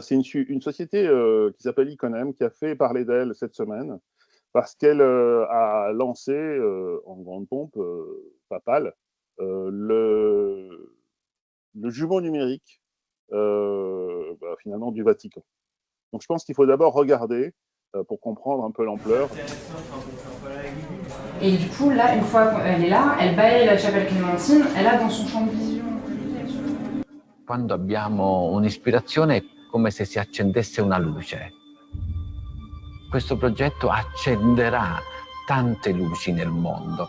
C'est une société qui s'appelle Iconem qui a fait parler d'elle cette semaine parce qu'elle a lancé en grande pompe papale le jumeau numérique finalement du Vatican. Donc je pense qu'il faut d'abord regarder pour comprendre un peu l'ampleur. Et du coup, là, une fois qu'elle est là, elle balaye la chapelle Clémentine, elle a dans son champ de vision. Quando abbiamo un'ispirazione è come se si accendesse una luce. Questo progetto accenderà tante luci nel mondo.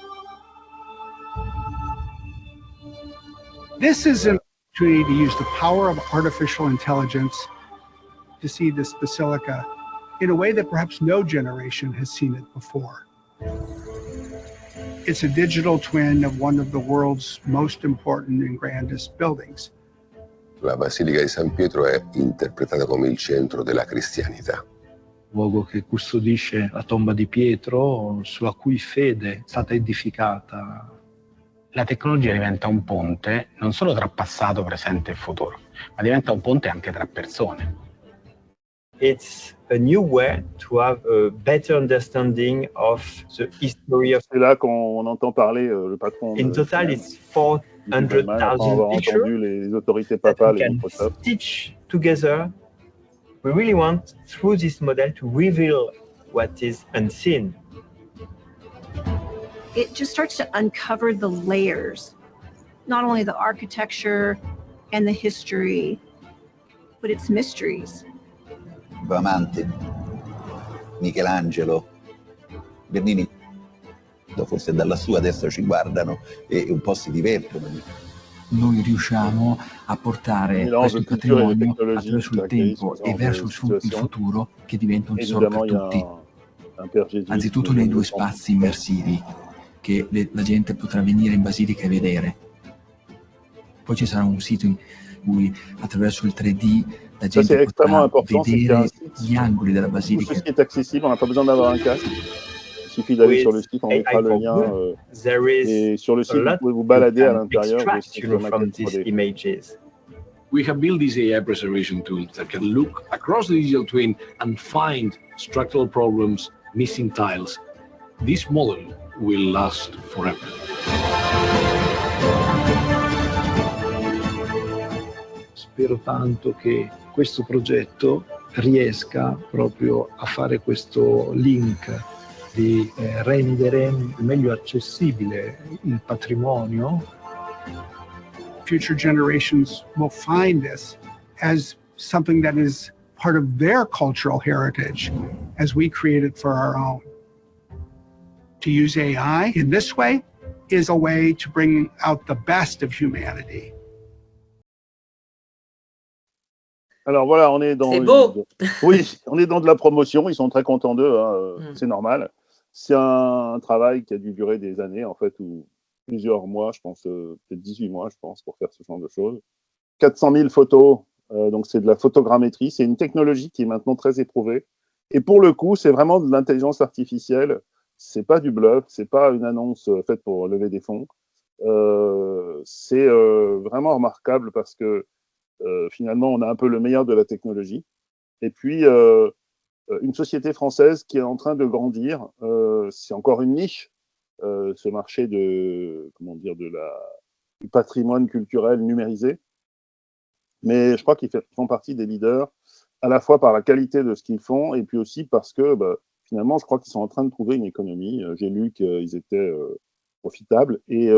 This is an opportunity to use the power of artificial intelligence to see this basilica in a way that perhaps no generation has seen it before. It's a digital twin of one of the world's most important and grandest buildings. La Basilica di San Pietro è interpretata come il centro della cristianità. Luogo che custodisce la tomba di Pietro, sulla cui fede è stata edificata. La tecnologia diventa un ponte non solo tra passato, presente e futuro, ma diventa un ponte anche tra persone. It's a new way to have a better understanding of the history of. C'est là qu'on entend parler le patron. In total, it's 400,000 pictures les autorités papales that we can stitch together. We really want, through this model, to reveal what is unseen. It just starts to uncover the layers, not only the architecture and the history, but its mysteries. Bramante, Michelangelo, Bernini, forse dalla sua destra ci guardano e un po' si divertono. Noi riusciamo a portare questo patrimonio attraverso il tempo e verso il futuro che diventa un tesoro per tutti. Anzitutto nei due spazi immersivi che la gente potrà venire in Basilica e vedere. Poi ci sarà un sito in cui attraverso il 3D la gente potrà vedere gli angoli della Basilica. Tout ce qui est accessible, on n'a pas besoin d'avoir un casque. Il suffit d'aller sur le site, on mettra le lien. Et sur le site, vous pouvez vous balader à l'intérieur de ces maquettes 3D. We have built these AI preservation tools that can look across the digital twin and find structural problems, missing tiles. This model will last forever. Spero tanto che questo progetto riesca proprio a fare questo link di rendere meglio accessibile il patrimonio. Future generations will find this as something that is part of their cultural heritage as we create it for our own. To use AI in this way is a way to bring out the best of humanity. Alors voilà, on est dans. C'est beau. Oui, on est dans de la promotion. Ils sont très contents d'eux, hein, c'est normal. C'est un travail qui a dû durer des années, en fait, ou plusieurs mois, je pense, peut-être 18 mois, je pense, pour faire ce genre de choses. 400 000 photos, donc c'est de la photogrammétrie. C'est une technologie qui est maintenant très éprouvée. Et pour le coup, c'est vraiment de l'intelligence artificielle. C'est pas du bluff, c'est pas une annonce faite pour lever des fonds. C'est vraiment remarquable parce que finalement, on a un peu le meilleur de la technologie. Et puis, une société française qui est en train de grandir. C'est encore une niche, ce marché du patrimoine culturel numérisé. Mais je crois qu'ils font partie des leaders, à la fois par la qualité de ce qu'ils font, et puis aussi parce que finalement, je crois qu'ils sont en train de trouver une économie. J'ai lu qu'ils étaient profitables. Et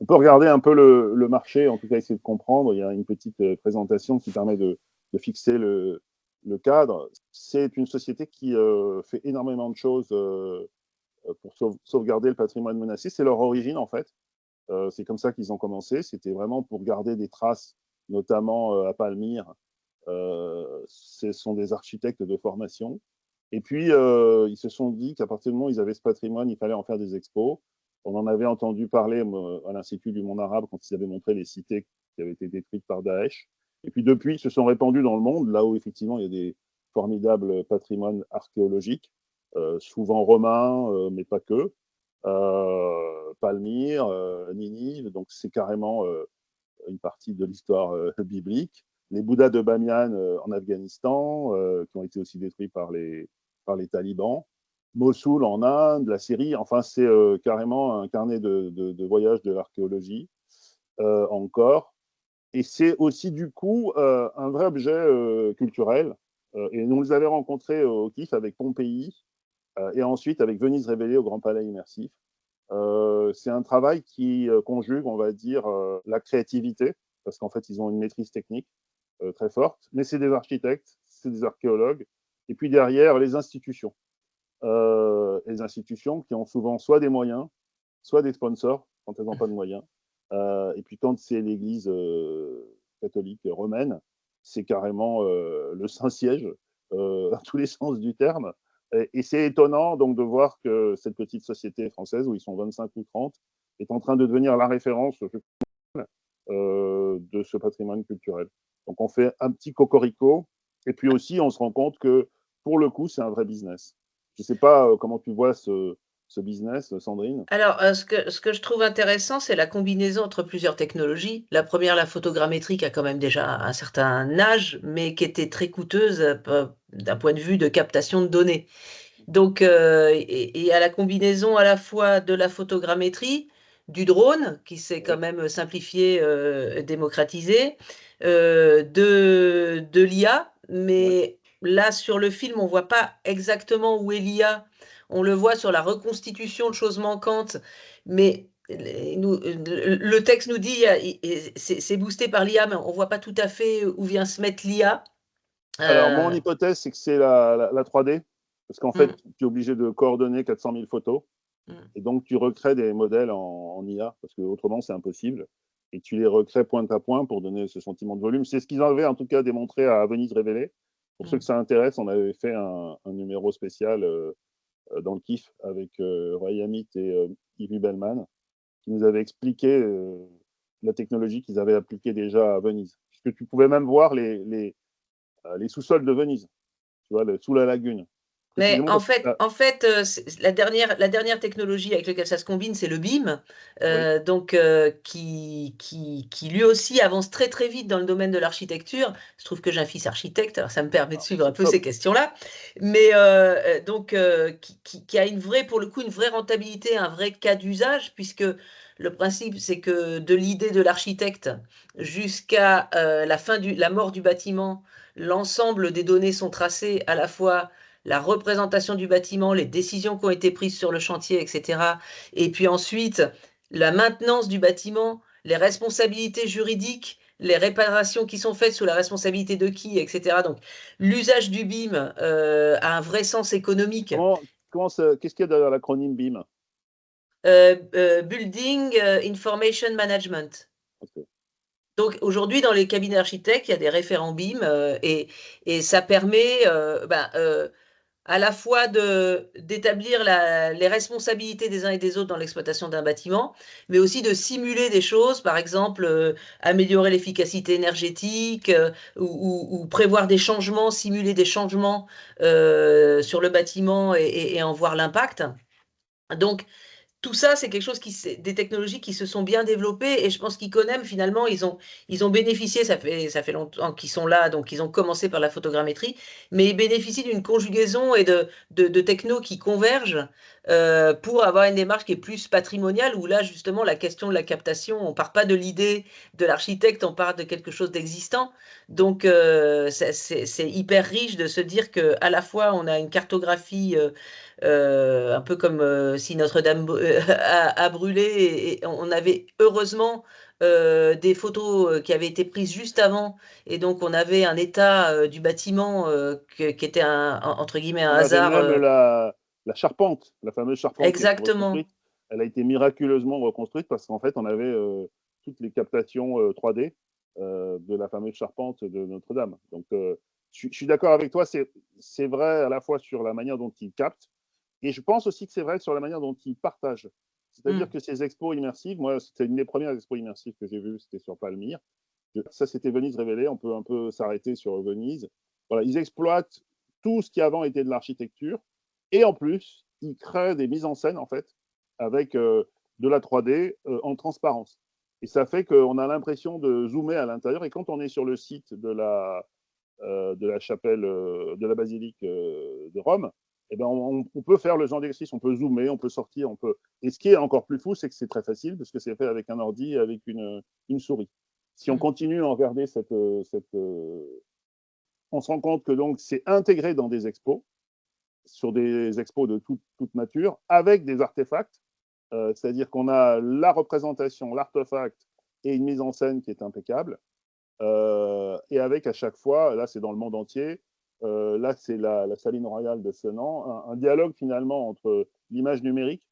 on peut regarder un peu le marché, en tout cas essayer de comprendre. Il y a une petite présentation qui permet de fixer le cadre. C'est une société qui fait énormément de choses pour sauvegarder le patrimoine menacé. C'est leur origine, en fait. C'est comme ça qu'ils ont commencé. C'était vraiment pour garder des traces, notamment à Palmyre. Ce sont des architectes de formation. Et puis, ils se sont dit qu'à partir du moment où ils avaient ce patrimoine, il fallait en faire des expos. On en avait entendu parler à l'Institut du monde arabe quand ils avaient montré les cités qui avaient été détruites par Daesh. Et puis depuis, ils se sont répandus dans le monde, là où effectivement il y a des formidables patrimoines archéologiques, souvent romains, mais pas que. Palmyre, Ninive, donc c'est carrément une partie de l'histoire biblique. les Bouddhas de Bamiyan en Afghanistan, qui ont été aussi détruits par les talibans, Mossoul en Inde, la Syrie, enfin c'est carrément un carnet de voyage de l'archéologie encore. Et c'est aussi du coup un vrai objet culturel. Et nous les avions rencontrés au KIF avec Pompéi et ensuite avec Venise révélée au Grand Palais Immersif. C'est un travail qui conjugue, on va dire, la créativité, parce qu'en fait, ils ont une maîtrise technique très forte, mais c'est des architectes, c'est des archéologues, et puis derrière, les institutions qui ont souvent soit des moyens, soit des sponsors, quand elles n'ont pas de moyens. Et puis quand c'est l'Église catholique romaine, c'est carrément le Saint-Siège, à tous les sens du terme. Et c'est étonnant donc de voir que cette petite société française, où ils sont 25 ou 30, est en train de devenir la référence de ce patrimoine culturel. Donc on fait un petit cocorico, et puis aussi on se rend compte que pour le coup, c'est un vrai business. Je ne sais pas comment tu vois ce business, Sandrine. Alors, ce que je trouve intéressant, c'est la combinaison entre plusieurs technologies. La première, la photogrammétrie, qui a quand même déjà un certain âge, mais qui était très coûteuse d'un point de vue de captation de données. Donc, et à la combinaison à la fois de la photogrammétrie, du drone, qui s'est quand même simplifié, démocratisé, de l'IA, mais là, sur le film, on ne voit pas exactement où est l'IA. On le voit sur la reconstitution de choses manquantes, mais le texte nous dit c'est boosté par l'IA, mais on ne voit pas tout à fait où vient se mettre l'IA. Alors, mon hypothèse, c'est que c'est la 3D, parce qu'en fait, tu es obligé de coordonner 400 000 photos, et donc tu recrées des modèles en IA, parce qu'autrement, c'est impossible, et tu les recrées point à point pour donner ce sentiment de volume. C'est ce qu'ils avaient en tout cas démontré à Venise révélée. Pour ceux que ça intéresse, on avait fait un numéro spécial dans le KIF avec Roy Amit et Yves Bellman, qui nous avaient expliqué la technologie qu'ils avaient appliquée déjà à Venise. Puisque tu pouvais même voir les sous-sols de Venise, tu vois, sous la lagune. Mais en fait, la dernière technologie avec laquelle ça se combine, c'est le BIM, donc qui lui aussi avance très très vite dans le domaine de l'architecture. Je trouve que j'ai un fils architecte, alors ça me permet de suivre un peu ces questions-là, mais donc qui a pour le coup une vraie rentabilité, un vrai cas d'usage, puisque le principe, c'est que de l'idée de l'architecte jusqu'à la mort du bâtiment, l'ensemble des données sont tracées, à la fois la représentation du bâtiment, les décisions qui ont été prises sur le chantier, etc. Et puis ensuite, la maintenance du bâtiment, les responsabilités juridiques, les réparations qui sont faites sous la responsabilité de qui, etc. Donc, l'usage du BIM a un vrai sens économique. Qu'est-ce qu'il y a derrière l'acronyme BIM? Building Information Management. Okay. Donc aujourd'hui, dans les cabinets d'architectes, il y a des référents BIM et ça permet à la fois d'établir les responsabilités des uns et des autres dans l'exploitation d'un bâtiment, mais aussi de simuler des choses, par exemple améliorer l'efficacité énergétique ou prévoir des changements, simuler des changements sur le bâtiment et en voir l'impact. Donc, tout ça, c'est quelque chose des technologies qui se sont bien développées et je pense qu'Iconem, finalement, ils ont bénéficié, ça fait longtemps qu'ils sont là, donc ils ont commencé par la photogrammétrie, mais ils bénéficient d'une conjugaison et de technos qui convergent pour avoir une démarche qui est plus patrimoniale, où là, justement, la question de la captation, on ne part pas de l'idée de l'architecte, on part de quelque chose d'existant. Donc, c'est hyper riche de se dire qu'à la fois, on a une cartographie un peu comme si Notre-Dame a brûlé et on avait heureusement des photos qui avaient été prises juste avant et donc on avait un état du bâtiment qui était entre guillemets un hasard. Même la charpente, la fameuse charpente. Exactement. Elle a été miraculeusement reconstruite parce qu'en fait on avait toutes les captations 3D de la fameuse charpente de Notre-Dame. Donc je suis d'accord avec toi, c'est vrai à la fois sur la manière dont ils captent. Et je pense aussi que c'est vrai sur la manière dont ils partagent. C'est-à-dire que ces expos immersives, moi, c'était une des premières expos immersives que j'ai vues, c'était sur Palmyre. Ça, c'était Venise révélée, on peut un peu s'arrêter sur Venise. Voilà, ils exploitent tout ce qui avant était de l'architecture, et en plus, ils créent des mises en scène, en fait, avec de la 3D en transparence. Et ça fait qu'on a l'impression de zoomer à l'intérieur. Et quand on est sur le site de la chapelle, de la basilique de Rome, eh ben on peut faire le genre d'exercice, on peut zoomer, on peut sortir, on peut. Et ce qui est encore plus fou, c'est que c'est très facile parce que c'est fait avec un ordi et avec une souris. Si on continue à regarder on se rend compte que donc c'est intégré dans des expos, sur des expos de toute nature, avec des artefacts, c'est-à-dire qu'on a la représentation, l'artefact et une mise en scène qui est impeccable, et avec à chaque fois, là c'est dans le monde entier, là c'est la Saline Royale de Senan, un dialogue finalement entre l'image numérique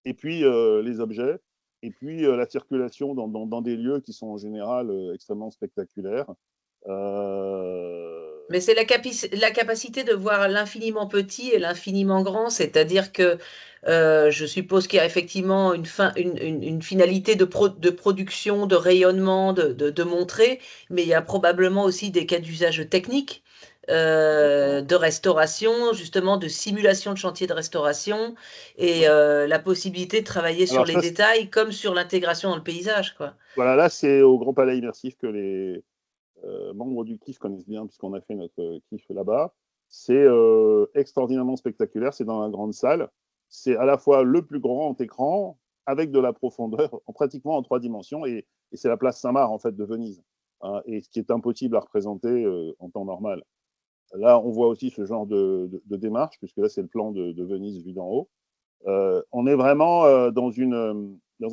et puis les objets, et puis la circulation dans des lieux qui sont en général extrêmement spectaculaires. Mais c'est la capacité de voir l'infiniment petit et l'infiniment grand, c'est-à-dire que je suppose qu'il y a effectivement une finalité de production, de rayonnement, de montrer, mais il y a probablement aussi des cas d'usage technique, de restauration, justement de simulation de chantier de restauration, et la possibilité de travailler sur les détails comme sur l'intégration dans le paysage, quoi. Voilà, là c'est au Grand Palais Immersif que les membres du KIF connaissent bien, puisqu'on a fait notre KIF là-bas. C'est extraordinairement spectaculaire, c'est dans la grande salle. C'est à la fois le plus grand écran, avec de la profondeur, pratiquement en 3 dimensions, et c'est la place Saint-Marc, en fait, de Venise, hein, et ce qui est impossible à représenter en temps normal. Là, on voit aussi ce genre de démarche, puisque là, c'est le plan de Venise vu d'en haut. On est vraiment dans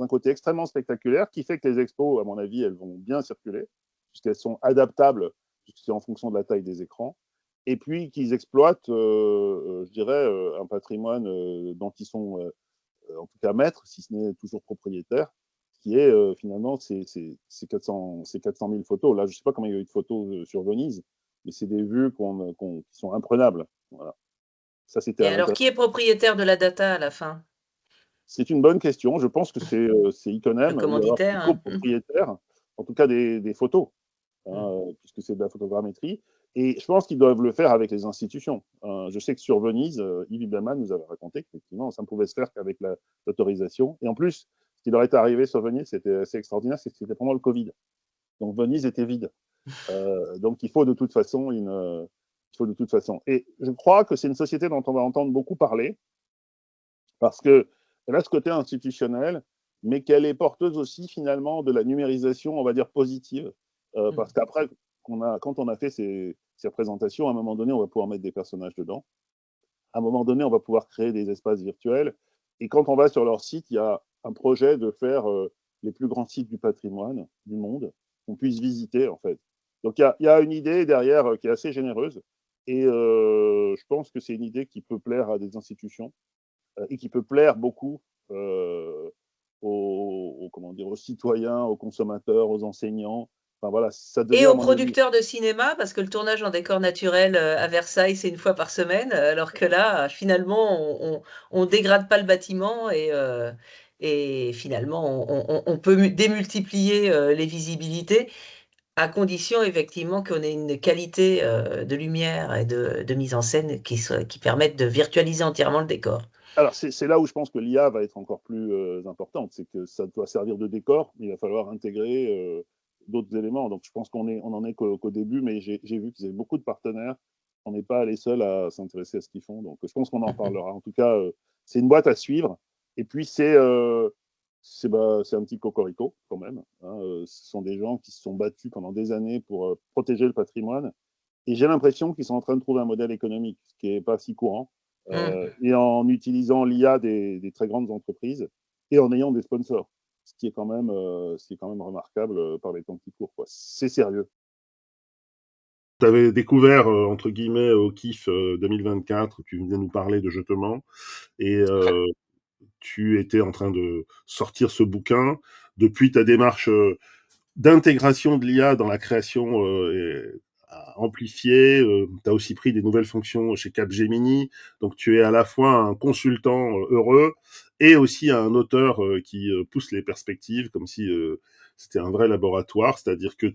un côté extrêmement spectaculaire, qui fait que les expos, à mon avis, elles vont bien circuler, puisqu'elles sont adaptables, puisque c'est en fonction de la taille des écrans, et puis qu'ils exploitent, je dirais, un patrimoine dont ils sont, en tout cas maîtres, si ce n'est toujours propriétaires, qui est finalement ces 400 000 photos. Là, je ne sais pas combien il y a eu de photos sur Venise, mais c'est des vues qui sont imprenables. Voilà. Ça, et alors, qui est propriétaire de la data à la fin? C'est une bonne question. Je pense que c'est Iconem, le commanditaire, copropriétaire, en tout cas des photos, puisque c'est de la photogrammétrie. Et je pense qu'ils doivent le faire avec les institutions. Je sais que sur Venise, Yves Ibelman nous avait raconté qu'effectivement, ça ne pouvait se faire qu'avec l'autorisation. Et en plus, ce qui leur est arrivé sur Venise, c'était assez extraordinaire, c'est que c'était pendant le Covid. Donc Venise était vide. Donc il faut de toute façon Et je crois que c'est une société dont on va entendre beaucoup parler, parce qu'elle a ce côté institutionnel, mais qu'elle est porteuse aussi finalement de la numérisation, on va dire, positive. Parce qu'après, quand on a fait ces représentations, à un moment donné, on va pouvoir mettre des personnages dedans. À un moment donné, on va pouvoir créer des espaces virtuels. Et quand on va sur leur site, il y a un projet de faire les plus grands sites du patrimoine du monde, qu'on puisse visiter, en fait. Donc, il y a une idée derrière qui est assez généreuse. Et je pense que c'est une idée qui peut plaire à des institutions et qui peut plaire beaucoup aux citoyens, aux consommateurs, aux enseignants. Enfin, voilà, ça devient, et aux producteurs de cinéma, parce que le tournage en décor naturel à Versailles, c'est 1 fois par semaine, alors que là, finalement, on dégrade pas le bâtiment et finalement, on peut démultiplier les visibilités, à condition effectivement qu'on ait une qualité de lumière et de mise en scène qui permettent de virtualiser entièrement le décor. Alors, c'est là où je pense que l'IA va être encore plus importante, c'est que ça doit servir de décor, mais il va falloir intégrer d'autres éléments. Donc, je pense qu'on en est qu'au début, mais j'ai vu qu'ils avaient beaucoup de partenaires. On n'est pas les seuls à s'intéresser à ce qu'ils font. Donc, je pense qu'on en parlera. En tout cas, c'est une boîte à suivre. Et puis, c'est un petit cocorico, quand même. Hein. Ce sont des gens qui se sont battus pendant des années pour protéger le patrimoine. Et j'ai l'impression qu'ils sont en train de trouver un modèle économique, ce qui n'est pas si courant. Et en utilisant l'IA des très grandes entreprises et en ayant des sponsors, ce qui est quand même remarquable par les temps qui courent. C'est sérieux. Tu avais découvert, entre guillemets, au KIF 2024, tu venais nous parler de Jetement, et tu étais en train de sortir ce bouquin. Depuis, ta démarche d'intégration de l'IA dans la création amplifié, tu as aussi pris des nouvelles fonctions chez Capgemini, donc tu es à la fois un consultant heureux et aussi un auteur qui pousse les perspectives comme si c'était un vrai laboratoire, c'est-à-dire que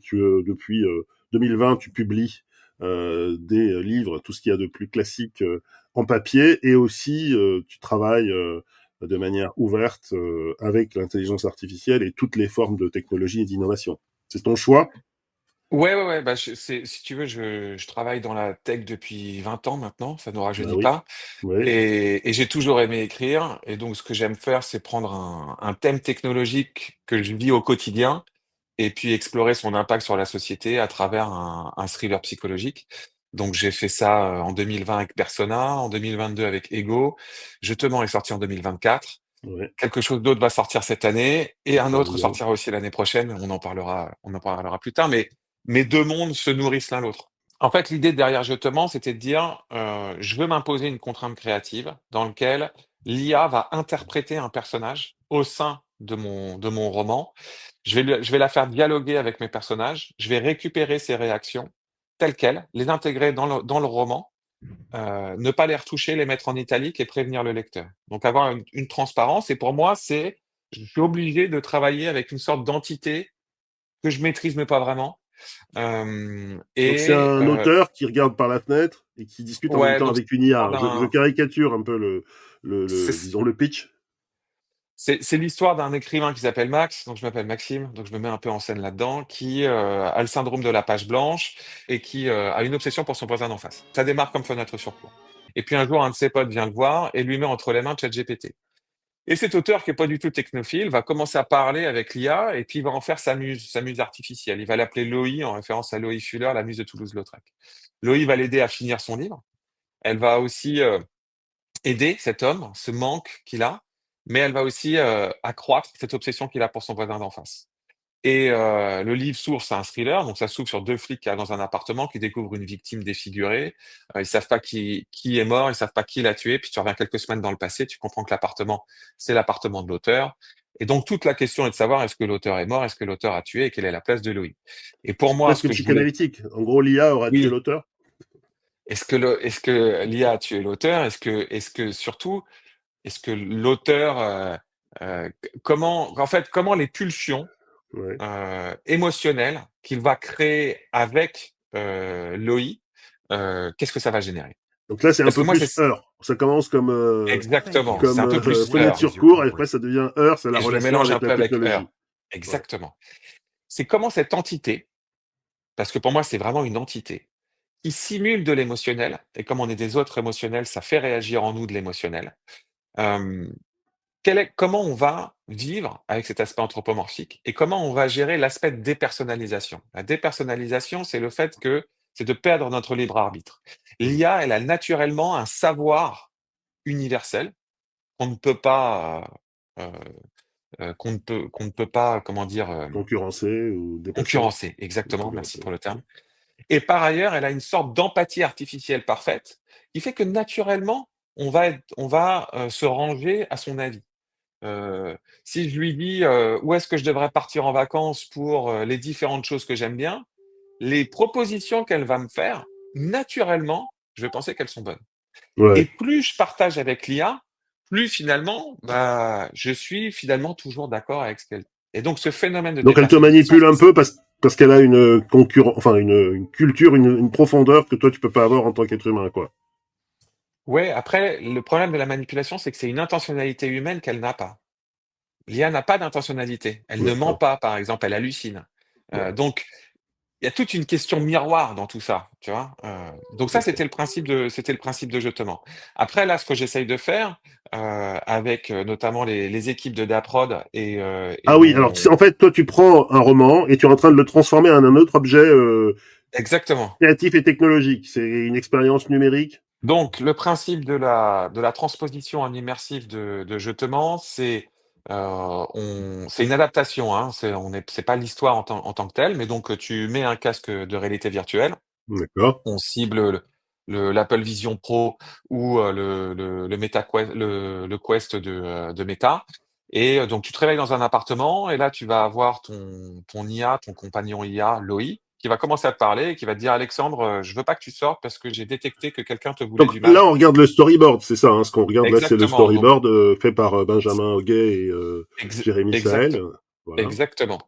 depuis 2020 tu publies des livres, tout ce qu'il y a de plus classique en papier, et aussi tu travailles de manière ouverte avec l'intelligence artificielle et toutes les formes de technologie et d'innovation. C'est ton choix? Ouais. Bah, si tu veux, je travaille dans la tech depuis 20 ans maintenant, ça ne nous Bah rajeunit oui. pas. Oui. Et j'ai toujours aimé écrire. Et donc, ce que j'aime faire, c'est prendre un thème technologique que je vis au quotidien et puis explorer son impact sur la société à travers un thriller psychologique. Donc, j'ai fait ça en 2020 avec Persona, en 2022 avec Ego. Je te mens est sorti en 2024. Ouais. Quelque chose d'autre va sortir cette année et un autre Formidable. sortira aussi l'année prochaine. On en parlera plus tard. Mais mes deux mondes se nourrissent l'un l'autre. En fait, l'idée derrière Je te mens, c'était de dire je veux m'imposer une contrainte créative dans laquelle l'IA va interpréter un personnage au sein de mon roman. Je vais la faire dialoguer avec mes personnages. Je vais récupérer ses réactions telles quelles, les intégrer dans le roman, ne pas les retoucher, les mettre en italique et prévenir le lecteur. Donc avoir une transparence. Et pour moi, je suis obligé de travailler avec une sorte d'entité que je maîtrise mais pas vraiment. Donc c'est un auteur qui regarde par la fenêtre et qui discute en même temps avec une IA. Je caricature un peu disons le pitch. C'est l'histoire d'un écrivain qui s'appelle Max, donc je m'appelle Maxime, donc je me mets un peu en scène là-dedans, qui a le syndrome de la page blanche et qui a une obsession pour son voisin d'en face. Ça démarre comme fenêtre sur cour. Et puis un jour, un de ses potes vient le voir et lui met entre les mains ChatGPT. Et cet auteur, qui est pas du tout technophile, va commencer à parler avec l'IA et puis il va en faire sa muse artificielle. Il va l'appeler Loï, en référence à Loï Fuller, la muse de Toulouse-Lautrec. Loï va l'aider à finir son livre. Elle va aussi aider cet homme, ce manque qu'il a, mais elle va aussi accroître cette obsession qu'il a pour son voisin d'en face. Et le livre s'ouvre, c'est un thriller, donc ça s'ouvre sur deux flics qui arrivent dans un appartement, qui découvrent une victime défigurée. Ils savent pas qui est mort, ils savent pas qui l'a tué. Puis tu reviens quelques semaines dans le passé, tu comprends que l'appartement, c'est l'appartement de l'auteur. Et donc toute la question est de savoir est-ce que l'auteur est mort, est-ce que l'auteur a tué et quelle est la place de Loïc. Et pour moi, ce que je voulais... En gros, l'IA aura tué l'auteur. Est-ce que l'IA a tué l'auteur? Est-ce que surtout, est-ce que l'auteur comment les pulsions émotionnelles qu'il va créer avec Loïc, qu'est-ce que ça va générer? Donc là, c'est un peu plus heure. Ça commence comme exactement, c'est un peu plus fenêtre sur cours, et après ça devient heure, c'est la relation je le mélange un peu avec technologie. heure. Exactement. C'est comment cette entité, parce que pour moi, c'est vraiment une entité, qui simule de l'émotionnel, et comme on est des autres émotionnels, ça fait réagir en nous de l'émotionnel. Comment on va vivre avec cet aspect anthropomorphique et comment on va gérer l'aspect de dépersonnalisation. La dépersonnalisation, c'est le fait que c'est de perdre notre libre arbitre. L'IA, elle a naturellement un savoir universel qu'on ne peut pas, comment dire, concurrencer ou dépasser. Concurrencer, exactement. Merci pour le terme. Et par ailleurs, elle a une sorte d'empathie artificielle parfaite qui fait que naturellement, on va se ranger à son avis. Si je lui dis où est-ce que je devrais partir en vacances pour les différentes choses que j'aime bien, les propositions qu'elle va me faire, naturellement, je vais penser qu'elles sont bonnes. Ouais. Et plus je partage avec l'IA, plus finalement, je suis finalement toujours d'accord avec ce qu'elle dit. Et donc ce phénomène de donc elle te manipule un peu parce qu'elle a une culture, une profondeur que toi tu peux pas avoir en tant qu'être humain, quoi. Ouais, après, le problème de la manipulation, c'est que c'est une intentionnalité humaine qu'elle n'a pas. L'IA n'a pas d'intentionnalité. Elle ne ment pas, par exemple, elle hallucine. Donc, il y a toute une question miroir dans tout ça, tu vois. Donc ça, c'était le principe de Je te mens. Après, là, ce que j'essaye de faire, avec notamment les équipes de Daprod et oui, alors en fait, toi, tu prends un roman et tu es en train de le transformer en un autre objet exactement. Créatif et technologique. C'est une expérience numérique. Donc, le principe de la transposition en immersif de Je te mens, c'est une adaptation, hein, c'est pas l'histoire en tant que telle, mais donc tu mets un casque de réalité virtuelle. D'accord. On cible l'Apple Vision Pro ou le Quest de Meta. Et donc tu te réveilles dans un appartement et là tu vas avoir ton IA, ton compagnon IA, Loïc, qui va commencer à te parler et qui va te dire Alexandre, je veux pas que tu sortes parce que j'ai détecté que quelqu'un te voulait du mal. Là, on regarde le storyboard, c'est ça, hein, ce qu'on regarde là, c'est le storyboard fait par Benjamin Hoguet et Jérémy Sahel. Voilà. Exactement.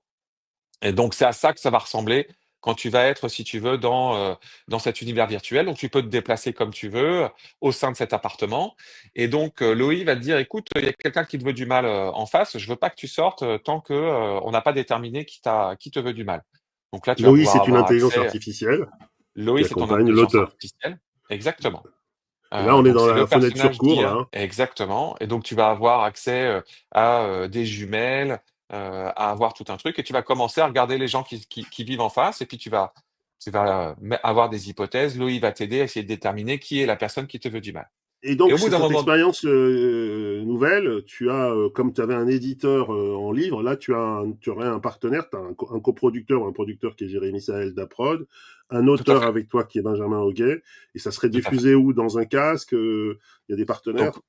Et donc c'est à ça que ça va ressembler quand tu vas être, si tu veux, dans cet univers virtuel. Donc, tu peux te déplacer comme tu veux au sein de cet appartement. Et donc, Loï va te dire, écoute, il y a quelqu'un qui te veut du mal en face. Je veux pas que tu sortes tant que on n'a pas déterminé qui te veut du mal. Donc là, tu vas Loï, pouvoir c'est une avoir intelligence accès. artificielle Loï, qui c'est ton accompagne intelligence l'auteur. artificielle. Exactement. Et là, on est Donc dans c'est le la fenêtre sur personnage cours, d'IA. là. Exactement. Et donc tu vas avoir accès à des jumelles, à avoir tout un truc, et tu vas commencer à regarder les gens qui vivent en face, et puis tu vas avoir des hypothèses. Loïc va t'aider à essayer de déterminer qui est la personne qui te veut du mal. Et Et donc, au bout sur d'un cette moment, expérience nouvelle, tu as, comme tu avais un éditeur en livre, là, tu aurais un partenaire, tu as un coproducteur ou un producteur qui est Jérémy Sahel d'Aprod, un tout à auteur fait, avec toi qui est Benjamin Auguet, et ça serait tout à fait. diffusé où? Dans un casque? Il y a des partenaires? Donc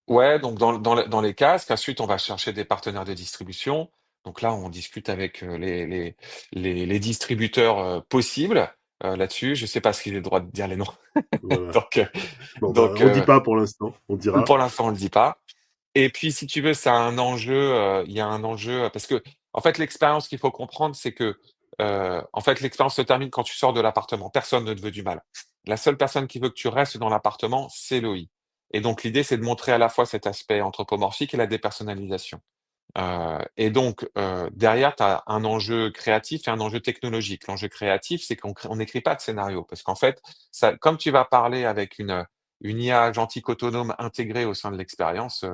ouais, donc dans les casques. Ensuite, on va chercher des partenaires de distribution. Donc là, on discute avec les distributeurs possibles là-dessus. Je sais pas s'il a le droit de dire les noms. Voilà. Donc, Bon, donc on dit pas pour l'instant, on dira. pour l'instant, on le dit pas. Et puis, si tu veux, ça a un enjeu, il y a un enjeu, parce que, en fait, l'expérience qu'il faut comprendre, c'est que, en fait, l'expérience se termine quand tu sors de l'appartement. Personne ne te veut du mal. La seule personne qui veut que tu restes dans l'appartement, c'est Loïc. Et donc l'idée, c'est de montrer à la fois cet aspect anthropomorphique et la dépersonnalisation. Et donc, derrière, tu as un enjeu créatif et un enjeu technologique. L'enjeu créatif, c'est qu'on n'écrit pas de scénario, parce qu'en fait, comme tu vas parler avec une IA agentique autonome intégrée au sein de l'expérience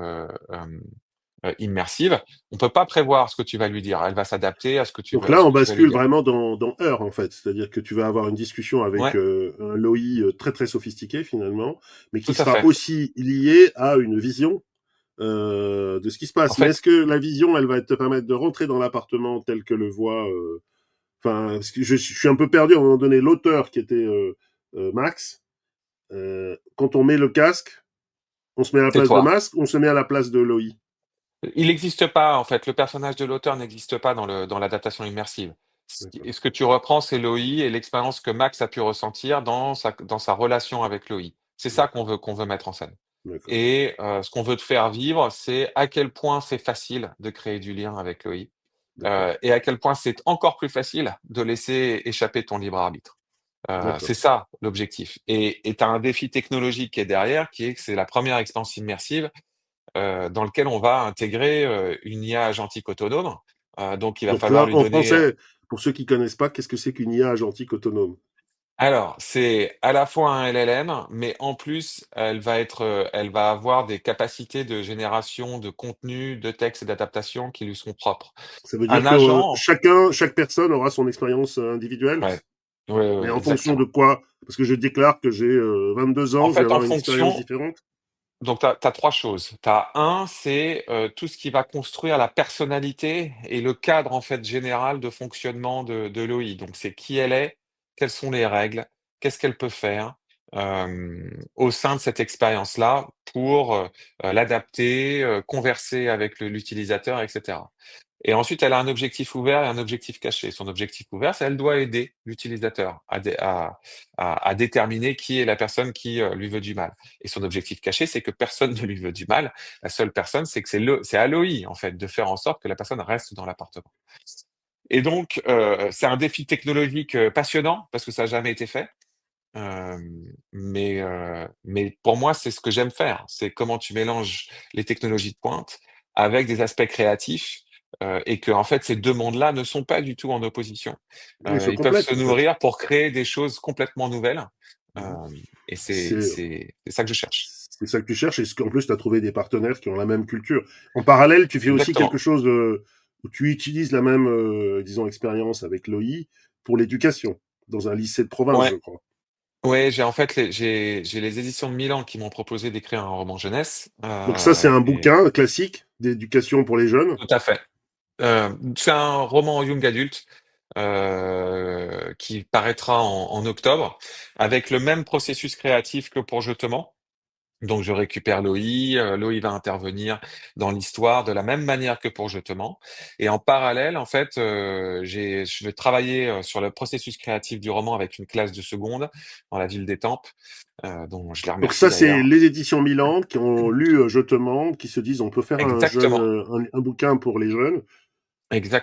immersive, on peut pas prévoir ce que tu vas lui dire. Elle va s'adapter à ce que tu Donc veux, là, ce on que tu vas lui bascule dire. vraiment dans Heure, en fait. C'est-à-dire que tu vas avoir une discussion avec Ouais, un Loïc très, très sophistiqué, finalement, mais qui tout à sera fait. aussi lié à une vision de ce qui se En passe. Mais est-ce fait, que la vision, elle va te permettre de rentrer dans l'appartement tel que le voit Enfin, parce que je suis un peu perdu à un moment donné. L'auteur qui était Max, quand on met le casque, on se met à la c'est place de toi. Max, on se met à la place de Loïc. Il n'existe pas, en fait. Le personnage de l'auteur n'existe pas dans l'adaptation immersive. D'accord, Ce que tu reprends, c'est Loïc et l'expérience que Max a pu ressentir dans sa relation avec Loïc. C'est ça d'accord, qu'on veut mettre en scène. d'accord, Et ce qu'on veut te faire vivre, c'est à quel point c'est facile de créer du lien avec Loïc, d'accord, et à quel point c'est encore plus facile de laisser échapper ton libre arbitre. C'est d'accord. ça l'objectif. Et tu as un défi technologique qui est derrière, qui est que c'est la première expérience immersive dans lequel on va intégrer une IA agentique autonome. Donc il va Donc falloir là, lui en donner. français, pour ceux qui connaissent pas, qu'est-ce que c'est qu'une IA agentique autonome? Alors, c'est à la fois un LLM, mais en plus, elle va avoir des capacités de génération de contenu, de texte et d'adaptation qui lui sont propres. Ça veut dire Un que agent, chaque personne aura son expérience individuelle, ouais, ouais, ouais, mais ouais, en fonction de exactement. quoi? Parce que je déclare que j'ai 22 En ans, je vais fait, en avoir une expérience fonction, différente. donc tu as 3 choses. Tu as un, c'est tout ce qui va construire la personnalité et le cadre en fait général de fonctionnement de Loïc. Donc c'est qui elle est, quelles sont les règles, qu'est-ce qu'elle peut faire au sein de cette expérience-là pour l'adapter, converser avec l'utilisateur, etc. Et ensuite, elle a un objectif ouvert et un objectif caché. Son objectif ouvert, c'est elle doit aider l'utilisateur à déterminer qui est la personne qui lui veut du mal. Et son objectif caché, c'est que personne ne lui veut du mal. La seule personne, c'est que c'est à Loïc, en fait, de faire en sorte que la personne reste dans l'appartement. Et donc, c'est un défi technologique passionnant parce que ça n'a jamais été fait. Mais pour moi, c'est ce que j'aime faire. C'est comment tu mélanges les technologies de pointe avec des aspects créatifs, et que en fait, ces 2 mondes-là ne sont pas du tout en opposition. Ils se Ils peuvent complètent, se en fait. nourrir pour créer des choses complètement nouvelles, Mhm. et c'est C'est c'est c'est ça que je cherche. c'est ça que tu cherches, et qu'en plus, tu as trouvé des partenaires qui ont la même culture. En parallèle, tu fais aussi quelque Exactement. chose où tu utilises la même, disons, expérience avec Loïc pour l'éducation, dans un lycée de province, je Ouais, crois. ouais, j'ai en fait j'ai les éditions de Milan qui m'ont proposé d'écrire un roman jeunesse, Donc ça, c'est un et bouquin classique d'éducation pour les jeunes. tout à fait. C'est un roman young adulte qui paraîtra en octobre, avec le même processus créatif que pour Jetement. Donc je récupère Loïc, Loïc va intervenir dans l'histoire de la même manière que pour Jetement. Et en parallèle, en fait, je vais travailler sur le processus créatif du roman avec une classe de seconde dans la ville d'Étampes, dont je les Donc remercie ça, c'est d'ailleurs. les éditions Milan qui ont lu Je te mens, qui se disent on peut faire un jeune, Exactement. un bouquin pour les jeunes.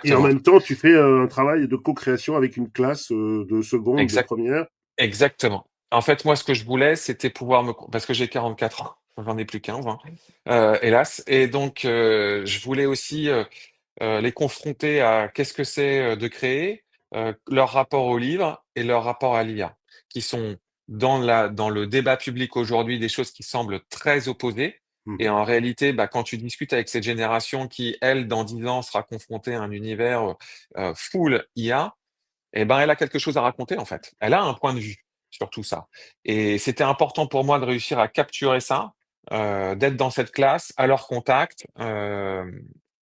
Et en même temps, tu fais un travail de co-création avec une classe de seconde, de première. Exactement. En fait, moi, ce que je voulais, c'était pouvoir parce que j'ai 44 ans, j'en ai plus 15, hélas. Et donc, je voulais aussi les confronter à qu'est-ce que c'est de créer, leur rapport au livre et leur rapport à l'IA, qui sont dans le débat public aujourd'hui des choses qui semblent très opposées. Et en réalité, quand tu discutes avec cette génération qui, elle, dans 10 ans, sera confrontée à un univers full IA, elle a quelque chose à raconter, en fait. Elle a un point de vue sur tout ça. Et c'était important pour moi de réussir à capturer ça, d'être dans cette classe, à leur contact,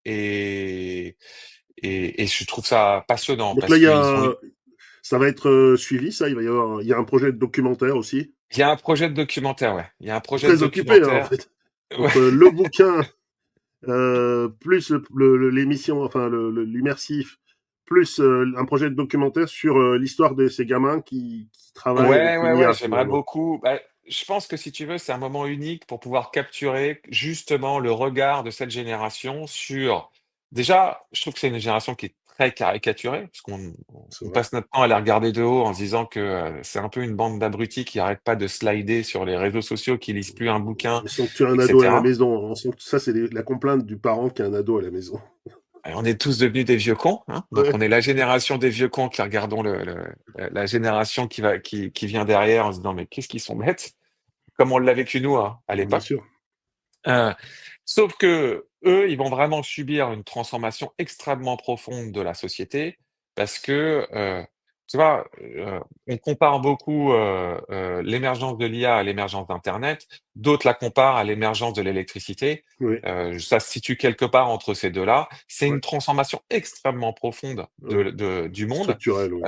et je trouve ça passionnant. Donc parce là, ça va être suivi, ça. Il y a un projet de documentaire aussi. Il y a un projet de documentaire, ouais. Il y a un projet très de occupé, documentaire. Hein, en fait. Entre le bouquin, plus l'émission, enfin l'immersif, plus un projet de documentaire sur l'histoire de ces gamins qui travaillent avec l'IA. J'aimerais beaucoup. Je pense que si tu veux, c'est un moment unique pour pouvoir capturer justement le regard de cette génération sur. Déjà, je trouve que c'est une génération qui est très caricaturée, parce qu'on passe notre temps à les regarder de haut en se disant que c'est un peu une bande d'abrutis qui n'arrêtent pas de slider sur les réseaux sociaux, qui lisent plus un bouquin. On sent que tu as un ado à la maison. On sent que ça, c'est la complainte du parent qui a un ado à la maison. On est tous devenus des vieux cons, hein. Donc on est la génération des vieux cons qui regardons la génération qui vient derrière en se disant mais qu'est-ce qu'ils sont bêtes, comme on l'a vécu nous à l'époque. Bien sûr. Sauf que eux, ils vont vraiment subir une transformation extrêmement profonde de la société parce que tu vois, on compare beaucoup l'émergence de l'IA à l'émergence d'Internet. D'autres la comparent à l'émergence de l'électricité. Oui. Ça se situe quelque part entre ces deux-là. C'est une transformation extrêmement profonde du monde. Structurelle, oui.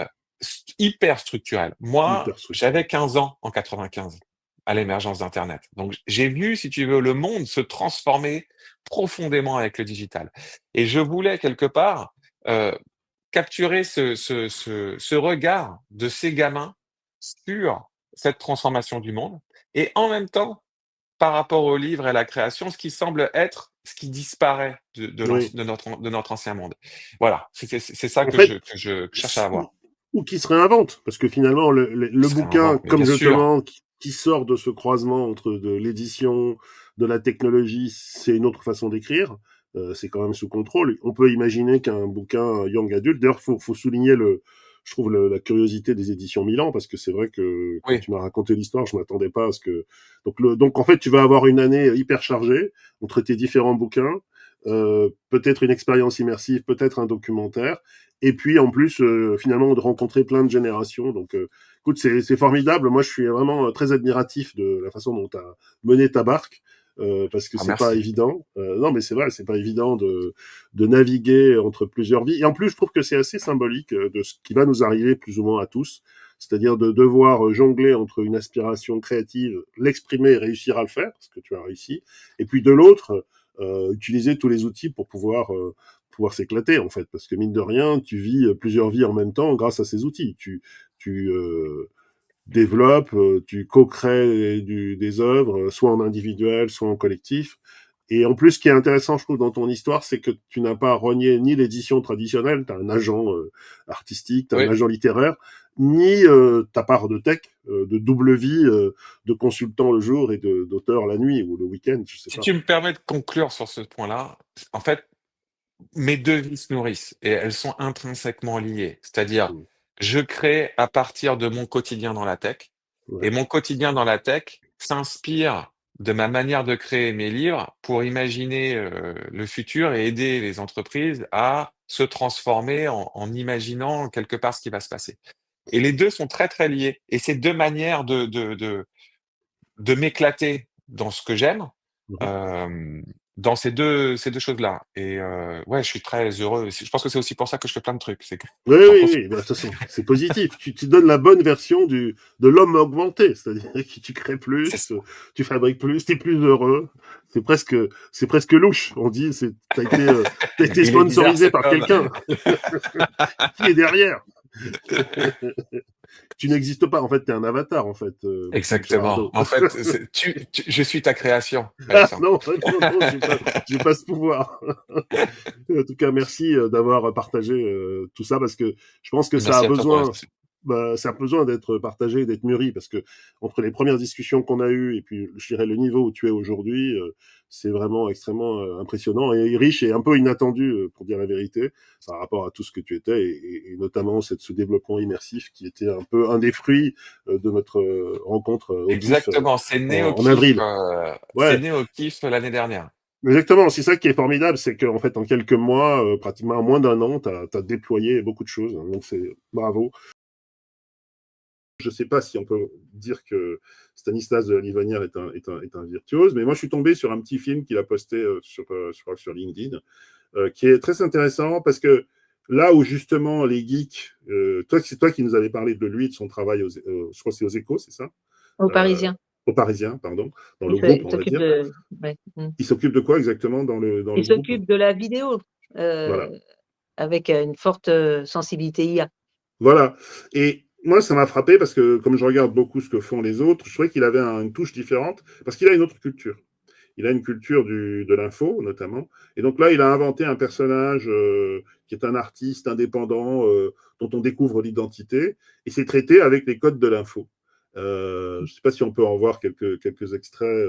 Hyper structurelle. Moi, j'avais 15 ans en 95 à l'émergence d'Internet. Donc, j'ai vu, si tu veux, le monde se transformer profondément avec le digital. Et je voulais quelque part capturer ce regard de ces gamins sur cette transformation du monde et en même temps, par rapport au livre et la création, ce qui semble être ce qui disparaît de notre ancien monde. Voilà, c'est ça que je cherche à avoir. Ou qui se réinvente, parce que finalement, le bouquin, comme justement, qui sort de ce croisement entre de l'édition, de la technologie, c'est une autre façon d'écrire. C'est quand même sous contrôle. On peut imaginer qu'un bouquin young adulte, d'ailleurs, faut souligner je trouve la curiosité des éditions Milan, parce que c'est vrai que quand tu m'as raconté l'histoire, je m'attendais pas à ce que. Donc en fait, tu vas avoir une année hyper chargée, on traitait différents bouquins, peut-être une expérience immersive, peut-être un documentaire, et puis en plus, finalement, de rencontrer plein de générations. Donc, écoute, c'est formidable. Moi, je suis vraiment très admiratif de la façon dont tu as mené ta barque. Parce que c'est pas évident. Non, mais c'est vrai, c'est pas évident de naviguer entre plusieurs vies. Et en plus, je trouve que c'est assez symbolique de ce qui va nous arriver plus ou moins à tous. C'est-à-dire de devoir jongler entre une aspiration créative, l'exprimer et réussir à le faire, ce que tu as réussi. Et puis de l'autre, utiliser tous les outils pour pouvoir s'éclater, en fait. Parce que mine de rien, tu vis plusieurs vies en même temps grâce à ces outils. Tu développes, tu co-crées des œuvres, soit en individuel, soit en collectif. Et en plus, ce qui est intéressant, je trouve, dans ton histoire, c'est que tu n'as pas renié ni l'édition traditionnelle, tu as un agent artistique, tu as un agent littéraire, ni ta part de tech, de double vie, de consultant le jour et d'auteur la nuit ou le week-end, je sais pas. Si tu me permets de conclure sur ce point-là, en fait, mes deux vies se nourrissent et elles sont intrinsèquement liées. C'est-à-dire, je crée à partir de mon quotidien dans la tech et mon quotidien dans la tech s'inspire de ma manière de créer mes livres pour imaginer le futur et aider les entreprises à se transformer en imaginant quelque part ce qui va se passer. Et les deux sont très, très liés. Et c'est deux manières de m'éclater dans ce que j'aime, dans ces deux choses-là. Et je suis très heureux. Je pense que c'est aussi pour ça que je fais plein de trucs. Oui, de toute façon, c'est positif. tu donnes la bonne version de l'homme augmenté, c'est-à-dire que tu crées plus, tu fabriques plus, tu es plus heureux. C'est presque louche. On dit, t'as été sponsorisé par quelqu'un. Qui est derrière? tu n'existes pas. En fait, t'es un avatar, en fait. Exactement. En fait, je suis ta création. Non, j'ai pas ce pouvoir. En tout cas, merci d'avoir partagé tout ça, parce que je pense que ça a besoin d'être partagé, d'être mûri, parce que entre les premières discussions qu'on a eues et puis, je dirais, le niveau où tu es aujourd'hui, c'est vraiment extrêmement impressionnant et riche et un peu inattendu, pour dire la vérité, par rapport à tout ce que tu étais, et notamment ce développement immersif qui était un peu un des fruits de notre rencontre au Exactement, GIF, c'est né au en avril. C'est né au GIF l'année dernière. Exactement, c'est ça qui est formidable, c'est qu'en fait, en quelques mois, pratiquement en moins d'1 an, t'as déployé beaucoup de choses, donc c'est bravo. Je ne sais pas si on peut dire que Stanislas de la Livonnière est un virtuose, mais moi, je suis tombé sur un petit film qu'il a posté sur LinkedIn, qui est très intéressant, parce que là où, justement, les geeks... c'est toi qui nous avais parlé de lui, de son travail, je crois que c'est aux Échos, c'est ça? Aux Parisiens. Aux Parisiens, pardon. Dans le groupe, on va dire. Il s'occupe de quoi exactement dans le groupe? Il s'occupe de la vidéo, voilà. avec une forte sensibilité IA. Voilà. Et moi, ça m'a frappé parce que, comme je regarde beaucoup ce que font les autres, je trouvais qu'il avait une touche différente, parce qu'il a une autre culture. Il a une culture de l'info, notamment. Et donc là, il a inventé un personnage qui est un artiste indépendant dont on découvre l'identité, et c'est traité avec les codes de l'info. Je ne sais pas si on peut en voir quelques extraits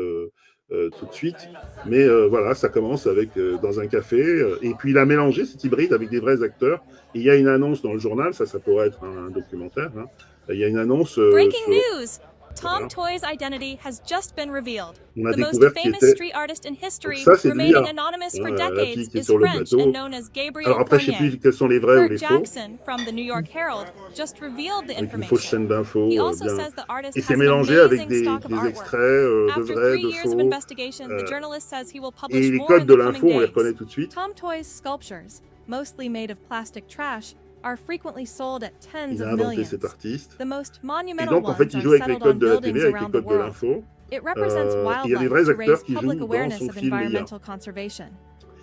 tout de suite, mais voilà, ça commence avec dans un café, et puis il a mélangé cet hybride avec des vrais acteurs, et il y a une annonce dans le journal, ça pourrait être un documentaire, hein. Il y a une annonce Breaking news! Tom Toy's identity has just been revealed. The most famous street artist in history, remaining anonymous for decades, is French and known as Gabriel Alors après, je ne sais plus quels sont les vrais ou les faux. Jackson from the New York Herald just revealed the avec une fausse chaîne d'infos. He also says the artist et c'est has mélangé an avec amazing des stock of artwork. extraits de After vrais, 3 de years of faux. investigation, the journalist says he will Et publish les more codes in de the l'info, coming on les days. reconnaît tout de suite. Tom Toy's sculptures, mostly made of plastic trash, are frequently sold at tens Il a of inventé millions. cet artiste. The most Et monumental donc, en fait, ones il are joue avec les settled on codes de la buildings télé, avec les around the codes de world. l'info. It represents Il y a des wildlife vrais to acteurs raise qui public jouent dans awareness son of film IA. environmental conservation.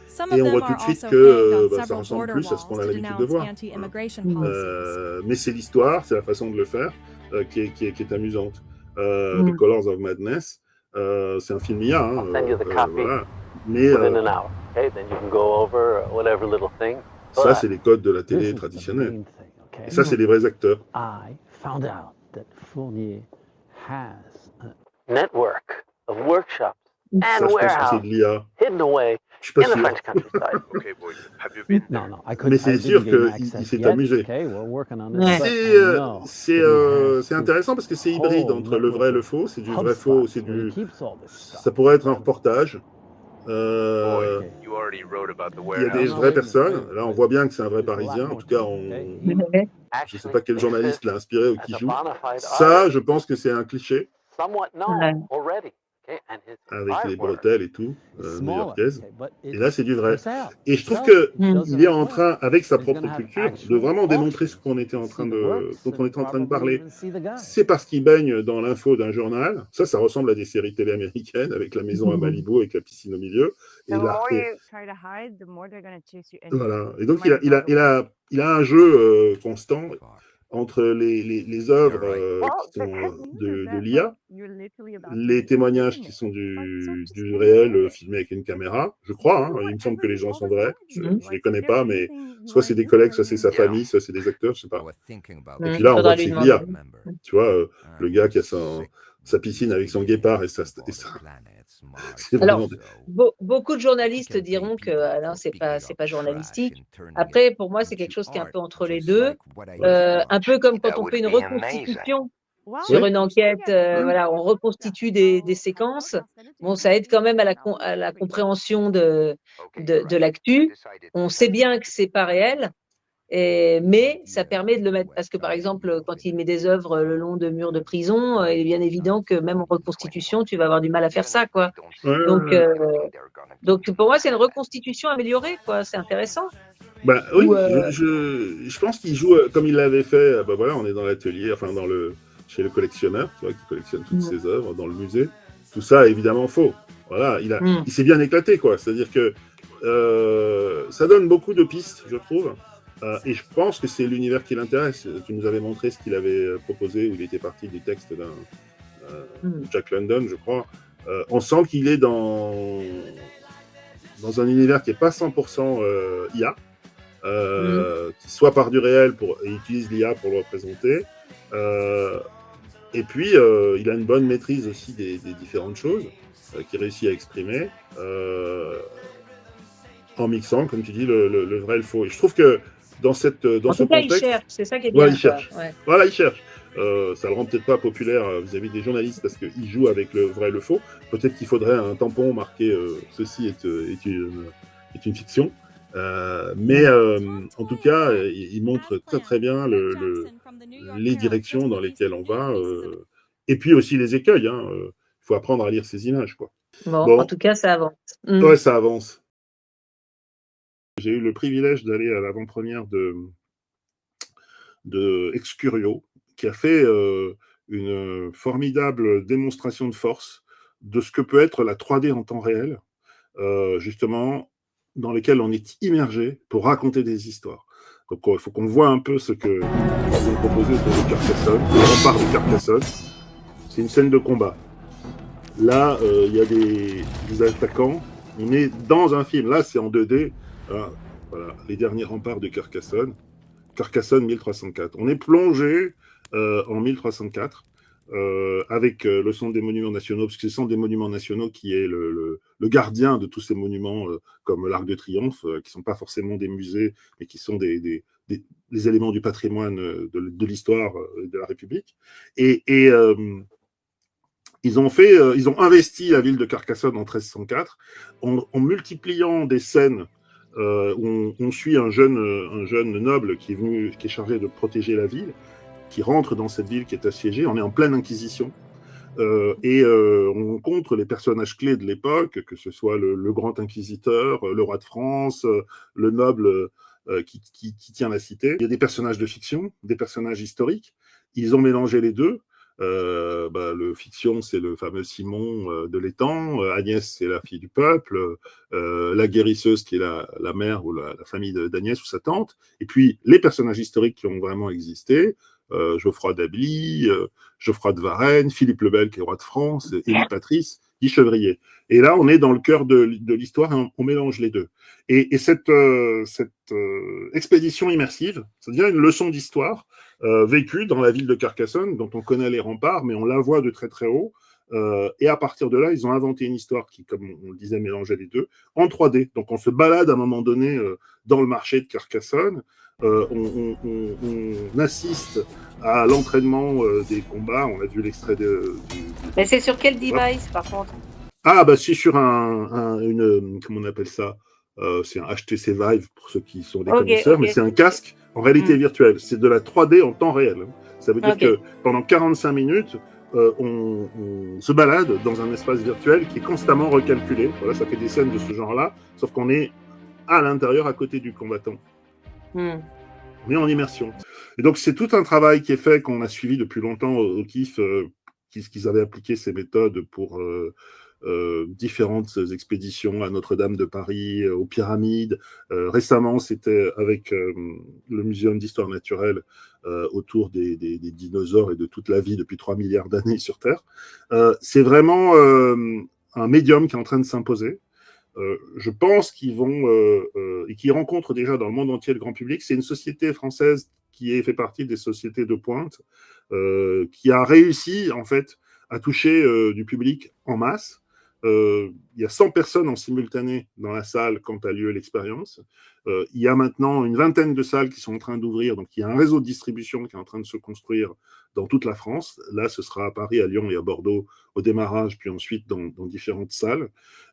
Some Et of on them voit tout are de suite also que hanged on ça several ressemble border plus à ce walls qu'on a to l'habitude de denounce voir. anti-immigration policies. Mais c'est l'histoire, c'est la façon de le faire qui est amusante. The Colors of Madness, c'est un film IA, hein, voilà. Mais ça, c'est les codes de la télé traditionnelle. Et ça, c'est les vrais acteurs. I found out that Fournier has a network of workshops Ça, je pense que c'est de l'IA. hidden away Je suis pas in the sûr. French countryside. Okay, boys, have you been there? Mais c'est sûr qu'il s'est amusé. C'est intéressant parce que c'est hybride entre le vrai et le faux. C'est du vrai faux, ça pourrait être un reportage. Il y a des vraies personnes. Là, on voit bien que c'est un vrai Parisien. En tout cas, je ne sais pas quel journaliste l'a inspiré ou qui joue. Ça, je pense que c'est un cliché. Avec les bretelles et tout, new-yorkaises. Et là, c'est du vrai. Et je trouve qu'il est en train, avec sa propre culture, de vraiment démontrer ce qu'on était en train de parler. C'est parce qu'il baigne dans l'info d'un journal. Ça ressemble à des séries télé américaines, avec la maison à Malibu, avec la piscine au milieu. Et là, voilà. Et donc, il a un jeu constant entre les œuvres qui sont de l'IA, les témoignages qui sont du réel filmé avec une caméra, je crois, hein, il me semble que les gens sont vrais, je ne les connais pas, mais soit c'est des collègues, soit c'est sa famille, soit c'est des acteurs, je ne sais pas. Et puis là, on voit que c'est de l'IA. Tu vois, le gars qui a sa piscine avec son guépard et ça. Alors, beaucoup de journalistes diront que alors, c'est pas journalistique. Après, pour moi, c'est quelque chose qui est un peu entre les deux. Un peu comme quand on fait une reconstitution sur une enquête, voilà, on reconstitue des séquences. Bon, ça aide quand même à la compréhension de l'actu. On sait bien que c'est pas réel. Mais ça permet de le mettre, parce que par exemple, quand il met des œuvres le long de murs de prison, il est bien évident que même en reconstitution, tu vas avoir du mal à faire ça, quoi. Donc pour moi, c'est une reconstitution améliorée, quoi. C'est intéressant. Bah, oui, je pense qu'il joue comme il l'avait fait. Bah voilà, on est dans l'atelier, enfin chez le collectionneur, tu vois, qui collectionne toutes ses œuvres dans le musée. Tout ça est évidemment faux. Voilà, il s'est bien éclaté, quoi. C'est-à-dire que ça donne beaucoup de pistes, je trouve. Et je pense que c'est l'univers qui l'intéresse. Tu nous avais montré ce qu'il avait proposé, où il était parti du texte d'un Jack London, je crois. On sent qu'il est dans un univers qui n'est pas 100% IA, qui soit part du réel et utilise l'IA pour le représenter. Et puis, il a une bonne maîtrise aussi des différentes choses qu'il réussit à exprimer en mixant, comme tu dis, le vrai et le faux. Et je trouve que dans ce contexte... il cherche, c'est ça qui est bien. Voilà, il cherche. Ouais. Voilà, il cherche. Ça le rend peut-être pas populaire vis-à-vis des journalistes parce qu'il joue avec le vrai et le faux. Peut-être qu'il faudrait un tampon marqué ceci est une fiction. Mais en tout cas, il montre très très bien les directions dans lesquelles on va. Et puis aussi les écueils. Il faut apprendre à lire ces images, quoi. Bon, en tout cas, ça avance. Ouais, ça avance. J'ai eu le privilège d'aller à l'avant-première de Excurio, qui a fait une formidable démonstration de force de ce que peut être la 3D en temps réel, justement, dans lesquelles on est immergé pour raconter des histoires. Donc il faut qu'on voit un peu ce qu'ils ont proposé autour de Carcassonne, le rempart de Carcassonne. C'est une scène de combat. Là, il y a des attaquants. On est dans un film. Là, c'est en 2D. Voilà, les derniers remparts de Carcassonne. Carcassonne 1304. On est plongé en 1304 avec le Centre des Monuments Nationaux, parce que c'est le Centre des Monuments Nationaux qui est le gardien de tous ces monuments comme l'Arc de Triomphe, qui ne sont pas forcément des musées, mais qui sont des éléments du patrimoine de l'histoire de la République. Et ils ont investi la ville de Carcassonne en 1304 en multipliant des scènes où on suit un jeune noble qui est chargé de protéger la ville, qui rentre dans cette ville qui est assiégée. On est en pleine Inquisition. Et on rencontre les personnages clés de l'époque, que ce soit le grand inquisiteur, le roi de France, le noble qui tient la cité. Il y a des personnages de fiction, des personnages historiques. Ils ont mélangé les deux. Le fiction, c'est le fameux Simon de l'étang. Agnès, c'est la fille du peuple. La guérisseuse, qui est la mère ou la famille d'Agnès ou sa tante. Et puis, les personnages historiques qui ont vraiment existé. Geoffroy d'Ably, Geoffroy de Varennes, Philippe le Bel, qui est roi de France, Élie Patrice, Guy Chevrier. Et là, on est dans le cœur de l'histoire et on mélange les deux. Et cette expédition immersive, ça devient une leçon d'histoire vécue dans la ville de Carcassonne, dont on connaît les remparts, mais on la voit de très très haut. Et à partir de là, ils ont inventé une histoire qui, comme on le disait, mélangeait les deux, en 3D. Donc on se balade à un moment donné dans le marché de Carcassonne, on assiste à l'entraînement des combats. On a vu l'extrait Mais c'est sur quel device, par contre? C'est sur comment on appelle ça, c'est un HTC Vive pour ceux qui sont des connaisseurs, mais c'est un casque en réalité virtuelle. C'est de la 3D en temps réel. Ça veut dire que pendant 45 minutes, on se balade dans un espace virtuel qui est constamment recalculé. Voilà, ça fait des scènes de ce genre-là, sauf qu'on est à l'intérieur, à côté du combattant. On est en immersion. Et donc, c'est tout un travail qui est fait, qu'on a suivi depuis longtemps au KIF, qu'ils avaient appliqué ces méthodes pour différentes expéditions à Notre-Dame de Paris, aux pyramides. Récemment, c'était avec le Muséum d'Histoire Naturelle autour des dinosaures et de toute la vie depuis 3 milliards d'années sur Terre. C'est vraiment un médium qui est en train de s'imposer. Je pense qu'ils vont, et qu'ils rencontrent déjà dans le monde entier le grand public. C'est une société française qui fait partie des sociétés de pointe, qui a réussi en fait à toucher du public en masse. Il y a 100 personnes en simultané dans la salle quand a lieu l'expérience. Il y a maintenant une vingtaine de salles qui sont en train d'ouvrir, donc il y a un réseau de distribution qui est en train de se construire dans toute la France. Là, ce sera à Paris, à Lyon et à Bordeaux au démarrage, puis ensuite dans différentes salles.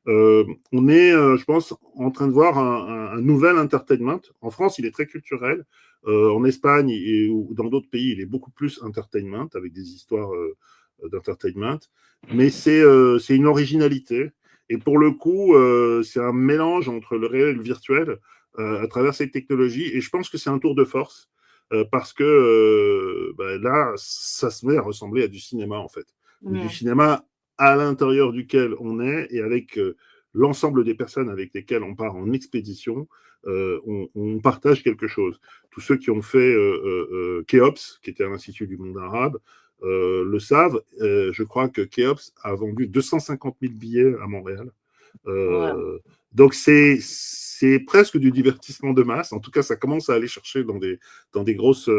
On est, je pense, en train de voir un nouvel entertainment. En France, il est très culturel. En Espagne ou dans d'autres pays, il est beaucoup plus entertainment, avec des histoires d'entertainment. Mais c'est une originalité. Et pour le coup, c'est un mélange entre le réel et le virtuel à travers cette technologie. Et je pense que c'est un tour de force parce que là, ça se met à ressembler à du cinéma, en fait. Du cinéma à l'intérieur duquel on est et avec l'ensemble des personnes avec lesquelles on part en expédition, on partage quelque chose. Tous ceux qui ont fait Khéops, qui était à l'Institut du monde arabe, le savent. Je crois que Khéops a vendu 250 000 billets à Montréal. Donc c'est presque du divertissement de masse. En tout cas, ça commence à aller chercher dans des grosses...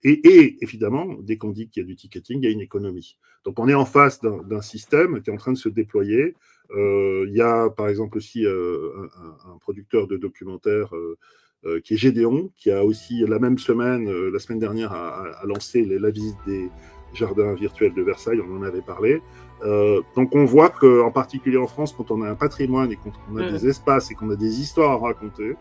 Et évidemment, dès qu'on dit qu'il y a du ticketing, il y a une économie. Donc on est en face d'un système qui est en train de se déployer. Il y a par exemple aussi un producteur de documentaires qui est Gédéon, qui a aussi la même semaine, la semaine dernière, a lancé la visite des jardins virtuels de Versailles, on en avait parlé. Donc on voit qu'en particulier en France, quand on a un patrimoine et quand on a des espaces et qu'on a des histoires à raconter,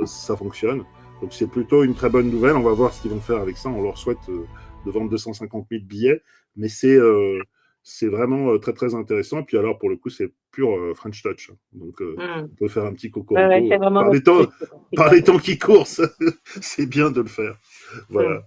ça fonctionne. Donc c'est plutôt une très bonne nouvelle. On va voir ce qu'ils vont faire avec ça. On leur souhaite de vendre 250 000 billets, mais c'est vraiment très très intéressant. Et puis alors pour le coup c'est pur French Touch. Donc on peut faire un petit coco par les temps qui courent. C'est bien de le faire. Voilà.